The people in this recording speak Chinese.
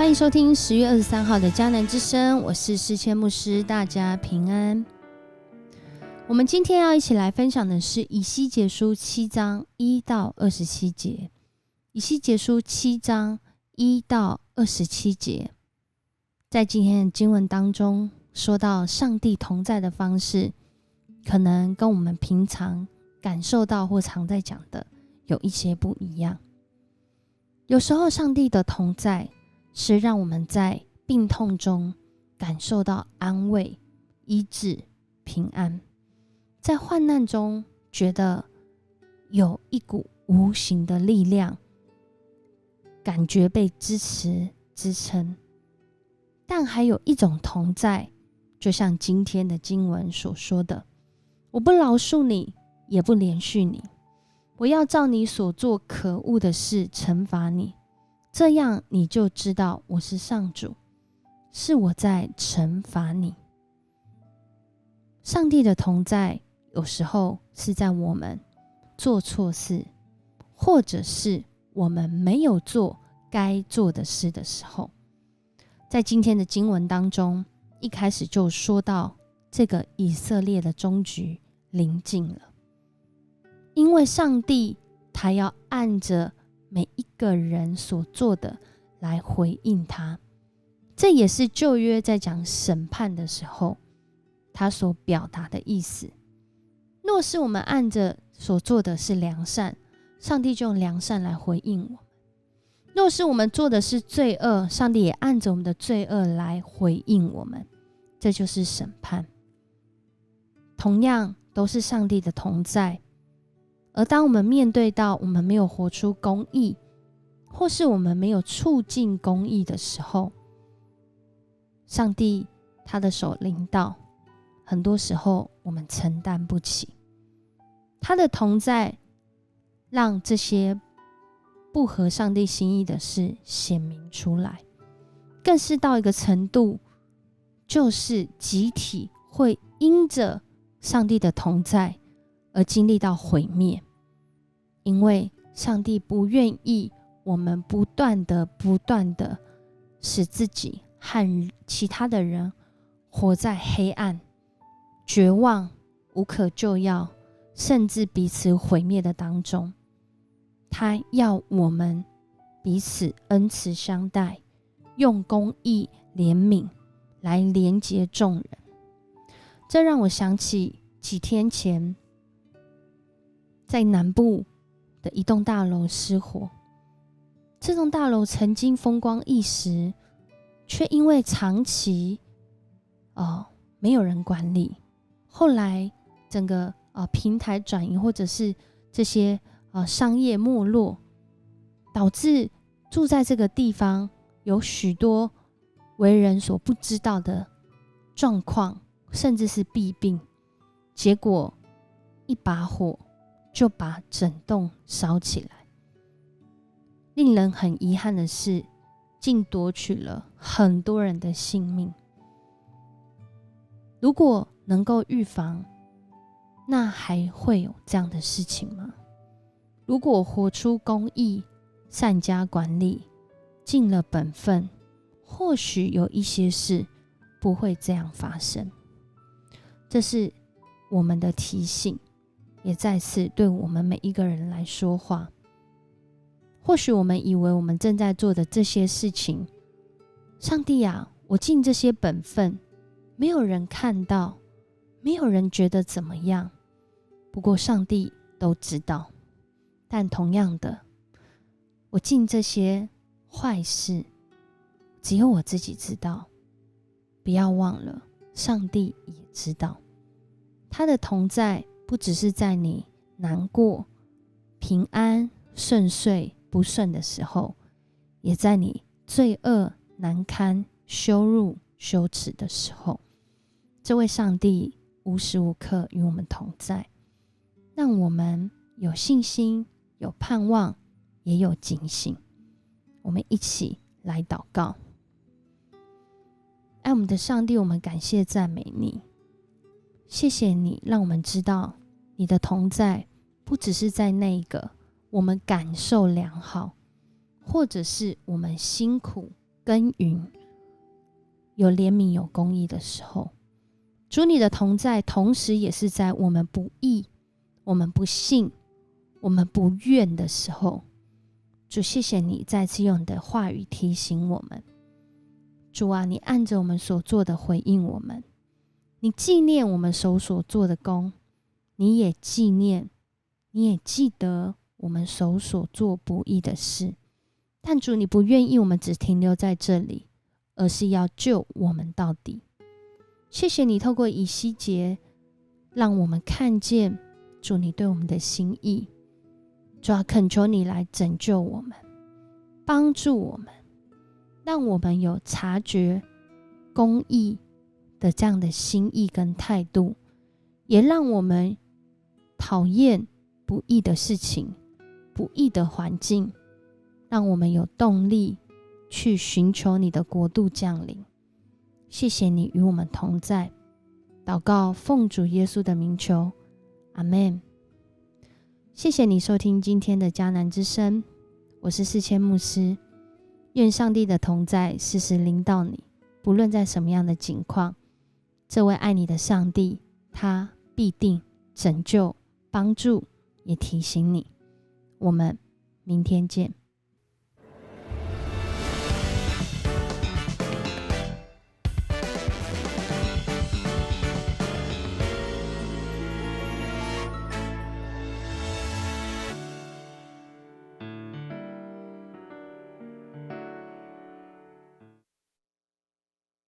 欢迎收听10月23号的迦南之声，我是诗谦牧师，大家平安。我们今天要一起来分享的是以西结书7章1到27节。以西结书7章1到27节，在今天的经文当中说到上帝同在的方式，可能跟我们平常感受到或常在讲的有一些不一样。有时候上帝的同在是让我们在病痛中感受到安慰、医治、平安，在患难中觉得有一股无形的力量，感觉被支持、支撑。但还有一种同在，就像今天的经文所说的，我不饶恕你，也不连续你，我要照你所做可恶的事惩罚你，这样你就知道我是上主，是我在惩罚你。上帝的同在有时候是在我们做错事，或者是我们没有做该做的事的时候。在今天的经文当中，一开始就说到这个以色列的终局临近了，因为上帝他要按着每一个人所做的来回应他。这也是旧约在讲审判的时候他所表达的意思。若是我们按着所做的是良善，上帝就用良善来回应我们；若是我们做的是罪恶，上帝也按着我们的罪恶来回应我们。这就是审判。同样都是上帝的同在，而当我们面对到我们没有活出公义，或是我们没有促进公义的时候，上帝他的手临到，很多时候我们承担不起。他的同在让这些不合上帝心意的事显明出来，更是到一个程度，就是集体会因着上帝的同在而经历到毁灭。因为上帝不愿意我们不断的使自己和其他的人活在黑暗、绝望、无可救药，甚至彼此毁灭的当中。他要我们彼此恩慈相待，用公义怜悯来连结众人。这让我想起几天前在南部的一栋大楼失火。这栋大楼曾经风光一时，却因为长期没有人管理，后来整个平台转移，或者是这些商业没落，导致住在这个地方有许多为人所不知道的状况，甚至是弊病。结果一把火就把整栋烧起来。令人很遗憾的是，竟夺取了很多人的性命。如果能够预防，那还会有这样的事情吗？如果活出公义，善加管理，尽了本分，或许有一些事不会这样发生。这是我们的提醒，也再次对我们每一个人来说话。或许我们以为我们正在做的这些事情，上帝啊，我尽这些本分，没有人看到，没有人觉得怎么样。不过上帝都知道。但同样的，我尽这些坏事，只有我自己知道。不要忘了，上帝也知道。他的同在不只是在你难过、平安、顺遂、不顺的时候，也在你罪恶、难堪、羞辱、羞耻的时候。这位上帝无时无刻与我们同在，让我们有信心，有盼望，也有警醒。我们一起来祷告。爱我们的上帝，我们感谢赞美你，谢谢你让我们知道你的同在不只是在那个我们感受良好，或者是我们辛苦耕耘，有怜悯有公义的时候。主，你的同在同时也是在我们不义、我们不信、我们不愿的时候。主，谢谢你再次用你的话语提醒我们。主啊，你按着我们所做的回应我们，你纪念我们手所做的工，你也纪念，你也记得我们手所做不义的事。但主，你不愿意我们只停留在这里，而是要救我们到底。谢谢你透过以西结让我们看见主你对我们的心意。主啊，恳求你来拯救我们，帮助我们，让我们有察觉公义的这样的心意跟态度，也让我们讨厌不义的事情、不义的环境，让我们有动力去寻求你的国度降临。谢谢你与我们同在，祷告奉主耶稣的名求，阿们。谢谢你收听今天的迦南之声，我是世谦牧师。愿上帝的同在时时临到你，不论在什么样的境况，这位爱你的上帝，他必定拯救、帮助，也提醒你。我们明天见。